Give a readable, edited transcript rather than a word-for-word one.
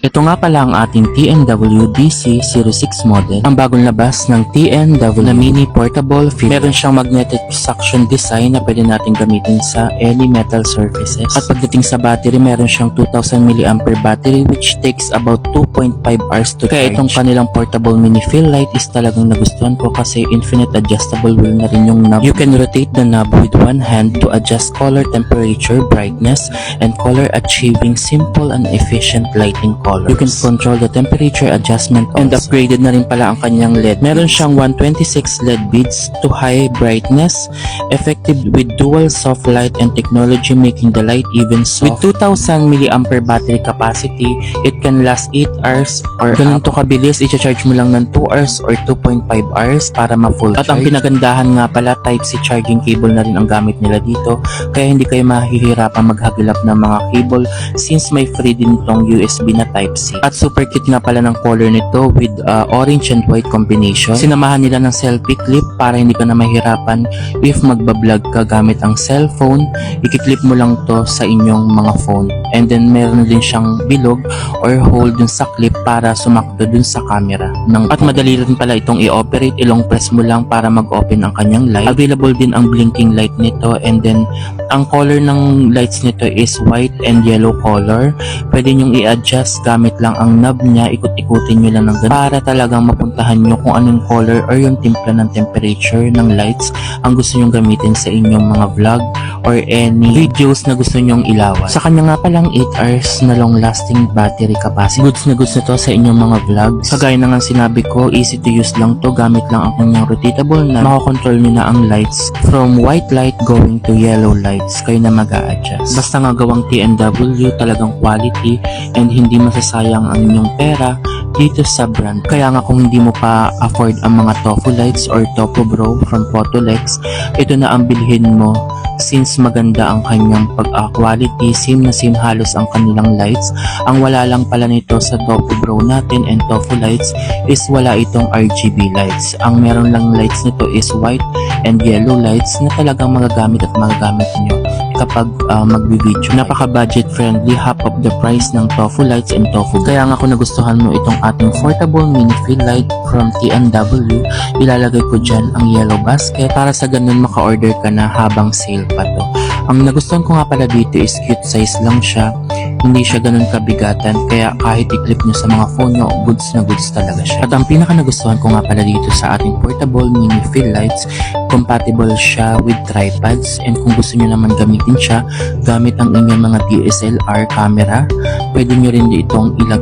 Ito nga pala ang ating TNW DC06 model, ang bagong labas ng TNW na mini portable filler. Meron siyang magnetic suction design na pwede natin gamitin sa any metal surfaces. At pagdating sa battery, meron siyang 2000 mAh battery which takes about 2.5 hours to charge. Kaya itong kanilang portable mini fill light is talagang nagustuhan ko kasi infinite adjustable wheel na rin yung knob. You can rotate the knob with one hand to adjust color, temperature, brightness, and color, achieving simple and efficient lighting colors. You can control the temperature adjustment also. And upgraded na rin pala ang kanyang LED. Meron siyang 126 LED beads to high brightness, effective with dual soft light and technology making the light even soft. With 2000 mAh battery capacity, it can last 8 hours or ganun to kabilis. I-charge mo lang ng 2 hours or 2.5 hours para ma-full charge. At ang pinagandahan nga pala, Type-C charging cable na rin ang gamit nila dito, kaya hindi kayo mahihirapan maghagilap ng mga cable since may free din tong USB na Type-C. At super cute nga pala ng color nito with orange and white combination. Sinamahan nila ng selfie clip para hindi ka na mahirapan if magbablog ka gamit ang cellphone. Ikiklip mo lang to sa inyong mga phone. And then meron din siyang bilog or hole dun sa clip para sumakto dun sa camera. At madali rin pala itong i-operate. Ilong press mo lang para mag-open ang kanyang light. Available din ang blinking light nito, and then ang color ng lights nito is white and yellow color. Pwede nyong i-adjust gamit lang ang knob niya. Ikot-ikutin nyo lang ng ganun para talagang mapuntahan nyo kung anong color or yung timpla ng temperature ng lights ang gusto nyong gamitin sa inyong mga vlog or any videos na gusto nyong ilawan. Sa kanya nga palang 8 hours na long lasting battery capacity. Goods na goods na to sa inyong mga vlogs. Kagaya na nga sinabi ko, easy to use lang to. Gamit lang ang kanyang rotatable na makakontrol nyo na ang lights from white light going to yellow lights. Kayo na mag-a-adjust. Basta nga gawang TNW, talagang quality and hindi masasayang ang inyong pera dito sa brand. Kaya nga kung hindi mo pa afford ang mga Tofu lights or Tofu Bro from Photolex, ito na ang bilhin mo since maganda ang kanyang pag-quality. Same na same halos ang kanilang lights. Ang wala lang pala nito sa Tofu Bro natin and Tofu lights is wala itong RGB lights. Ang meron lang lights nito is white and yellow lights na talagang magagamit at magagamit nyo kapag magbi-video. Napaka budget friendly, half of the price ng Tofu lights and Tofu. Kaya nga kung nagustuhan mo itong ating portable mini fill light from TNW, ilalagay ko dyan ang yellow basket para sa ganun maka-order ka na habang sale pa to. Ang nagustuhan ko nga pala dito is cute size lang siya. Hindi siya ganun kabigatan, kaya kahit i-clip nyo sa mga phone nyo, goods na goods talaga siya. At ang pinaka nagustuhan ko nga pala dito sa ating portable mini fill lights, compatible siya with tripods, and kung gusto nyo naman gamitin siya gamit ang inyong mga DSLR camera, pwede nyo rin itong ilagay